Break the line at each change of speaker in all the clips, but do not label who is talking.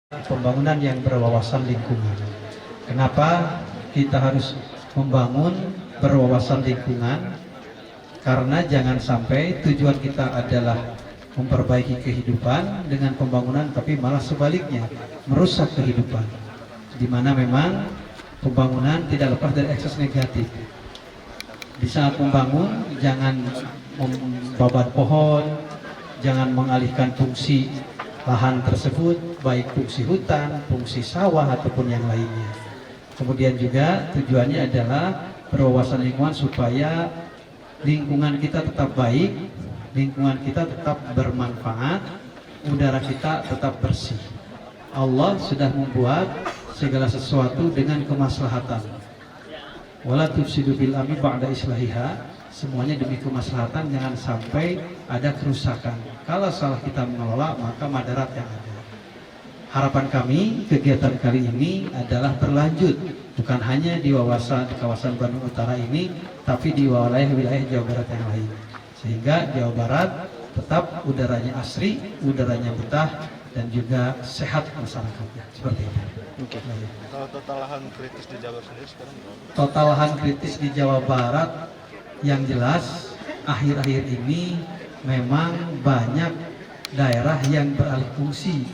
pembangunan yang berwawasan lingkungan. Kenapa kita harus membangun berwawasan lingkungan? Karena jangan sampai tujuan kita adalah memperbaiki kehidupan dengan pembangunan, tapi malah sebaliknya merusak kehidupan. Di mana memang pembangunan tidak lepas dari ekses negatif. Di saat membangun, jangan membabat pohon, jangan mengalihkan fungsi lahan tersebut, baik fungsi hutan, fungsi sawah, ataupun yang lainnya. Kemudian juga tujuannya adalah berwawasan lingkungan supaya lingkungan kita tetap baik, lingkungan kita tetap bermanfaat, udara kita tetap bersih. Allah sudah membuat segala sesuatu dengan kemaslahatan. Wala tufsidu bil ardi ba'da islahiha. Semuanya demi kemaslahatan, jangan sampai ada kerusakan. Kalau salah kita mengelola, maka madarat yang ada. Harapan kami, kegiatan kali ini adalah berlanjut, bukan hanya di kawasan Bandung Utara ini, tapi di wilayah Jawa Barat yang lain. Sehingga Jawa Barat tetap udaranya asri, udaranya betah, dan juga sehat masyarakatnya. Seperti itu.
Oke.
Kalau total lahan kritis di Jawa sendiri sekarang berapa?
Total lahan kritis di Jawa Barat, yang jelas akhir-akhir ini memang banyak daerah yang beralih fungsi,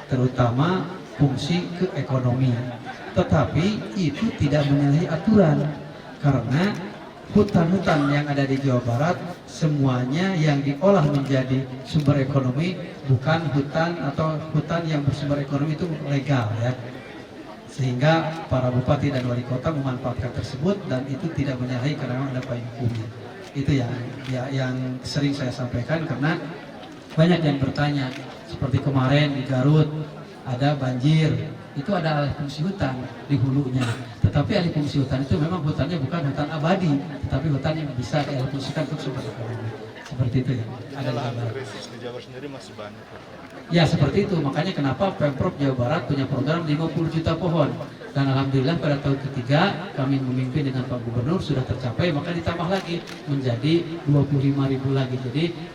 terutama fungsi ke ekonomi. Tetapi itu tidak menyalahi aturan, karena hutan-hutan yang ada di Jawa Barat semuanya yang diolah menjadi sumber ekonomi, bukan hutan atau hutan yang bersumber ekonomi itu legal ya. Sehingga para bupati dan wali kota memanfaatkan tersebut, dan itu tidak menyalahi karena memang ada payung hukumnya. Itu yang sering saya sampaikan, karena banyak yang bertanya, seperti kemarin di Garut ada banjir, itu ada alih fungsi hutan di hulunya. Tetapi alih fungsi hutan itu memang hutannya bukan hutan abadi, tetapi hutan yang bisa dialih fungsikan untuk sumber ekonomi. Seperti itu ya. Ada
lahan kritis di Jawa sendiri masih banyak.
Ya seperti itu, makanya kenapa Pemprov Jawa Barat punya program 50 juta pohon. Dan alhamdulillah pada tahun ketiga kami memimpin dengan Pak Gubernur sudah tercapai, maka ditambah lagi menjadi 25.000 lagi.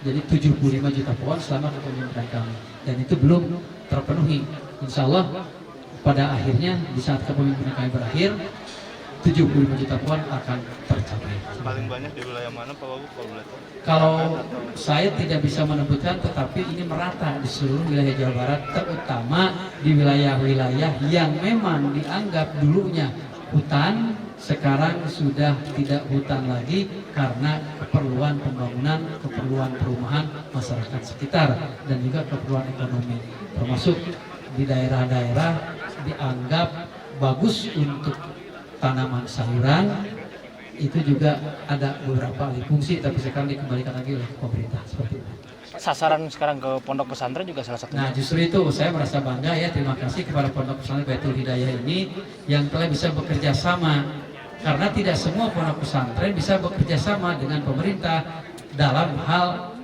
Jadi 75 juta pohon selama kepemimpinan kami. Dan itu belum terpenuhi. Insya Allah pada akhirnya di saat kepemimpinan kami berakhir, 75 juta pohon akan tercapai.
Paling banyak di wilayah mana Pak Wagub kalau boleh tahu?
Kalau saya tidak bisa menyebutkan, tetapi ini merata di seluruh wilayah Jawa Barat, terutama di wilayah-wilayah yang memang dianggap dulunya hutan, sekarang sudah tidak hutan lagi karena keperluan pembangunan, keperluan perumahan masyarakat sekitar, dan juga keperluan ekonomi. Termasuk di daerah-daerah dianggap bagus untuk tanaman sayuran, itu juga ada beberapa alih fungsi, tapi sekarang dikembalikan lagi oleh pemerintah. Seperti itu.
Sasaran sekarang ke pondok pesantren juga salah satunya.
Nah justru itu saya merasa bangga ya, terima kasih kepada pondok pesantren Baitul Hidayah ini yang telah bisa bekerja sama, karena tidak semua pondok pesantren bisa bekerja sama dengan pemerintah dalam hal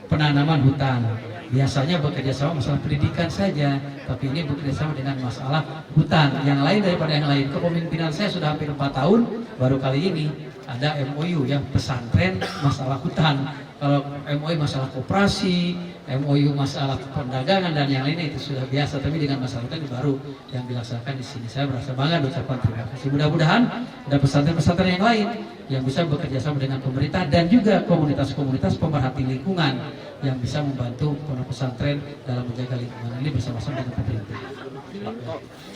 penanaman hutan. Biasanya bekerja sama masalah pendidikan saja, tapi ini bekerja sama dengan masalah hutan yang lain daripada yang lain. Kepemimpinan saya sudah hampir 4 tahun, baru kali ini ada MOU ya, pesantren masalah hutan. Kalau MOU masalah koperasi, MOU masalah perdagangan dan yang lainnya itu sudah biasa, tapi dengan masalah hutan baru yang dilaksanakan di sini. Saya merasa bangga dan ucapkan terima kasih. Mudah-mudahan ada pesantren-pesantren yang lain yang bisa bekerja sama dengan pemerintah dan juga komunitas-komunitas pemerhati lingkungan yang bisa membantu pondok pesantren dalam menjaga lingkungan ini bersama-sama dengan pemerintah.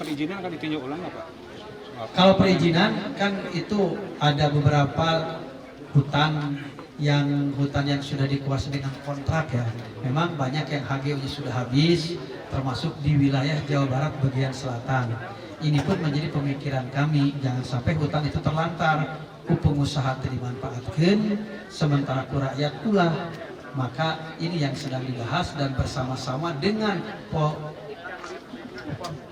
Perizinan akan ditinjau ulang nggak Pak?
Kalau perizinan kan itu ada beberapa hutan yang sudah dikuasai dengan kontrak ya. Memang banyak yang HGU-nya sudah habis, termasuk di wilayah Jawa Barat bagian selatan. Ini pun menjadi pemikiran kami, jangan sampai hutan itu terlantar, ku pengusaha dimanfaatkan, sementara ku rakyat ulah. Maka ini yang sedang dibahas dan bersama-sama dengan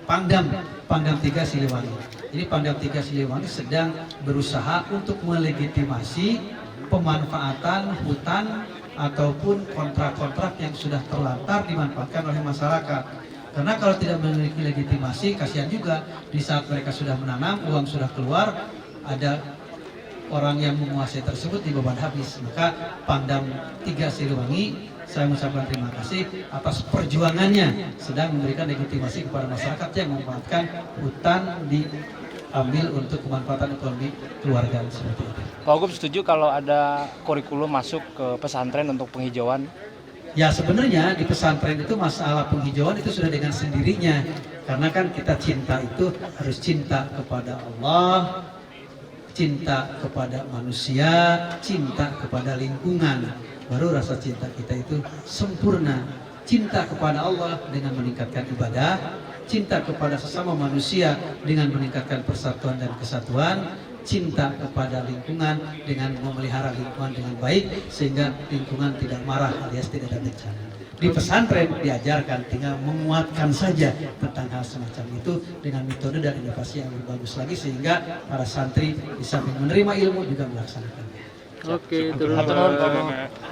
Pangdam 3 Siliwangi. Jadi Pangdam 3 Siliwangi sedang berusaha untuk melegitimasi pemanfaatan hutan ataupun kontrak-kontrak yang sudah terlantar dimanfaatkan oleh masyarakat. Karena kalau tidak memiliki legitimasi, kasihan juga di saat mereka sudah menanam, uang sudah keluar, ada orang yang menguasai tersebut di beban habis. Maka Pangdam 3 Siliwangi saya mengucapkan terima kasih atas perjuangannya sedang memberikan legitimasi kepada masyarakat yang memanfaatkan hutan diambil untuk kemanfaatan ekonomi keluarga seperti itu.
Pak Wagub setuju kalau ada kurikulum masuk ke pesantren untuk penghijauan?
Ya sebenarnya di pesantren itu masalah penghijauan itu sudah dengan sendirinya, karena kan kita cinta itu harus cinta kepada Allah, cinta kepada manusia, cinta kepada lingkungan, baru rasa cinta kita itu sempurna. Cinta kepada Allah dengan meningkatkan ibadah, cinta kepada sesama manusia dengan meningkatkan persatuan dan kesatuan, cinta kepada lingkungan dengan memelihara lingkungan dengan baik sehingga lingkungan tidak marah alias tidak ada bencana. Di pesantren diajarkan tinggal menguatkan saja tentang hal semacam itu dengan metode dan inovasi yang lebih bagus lagi sehingga para santri di samping menerima ilmu juga melaksanakan.
Oke, terus
Hatur nuhun, Pak Wagub.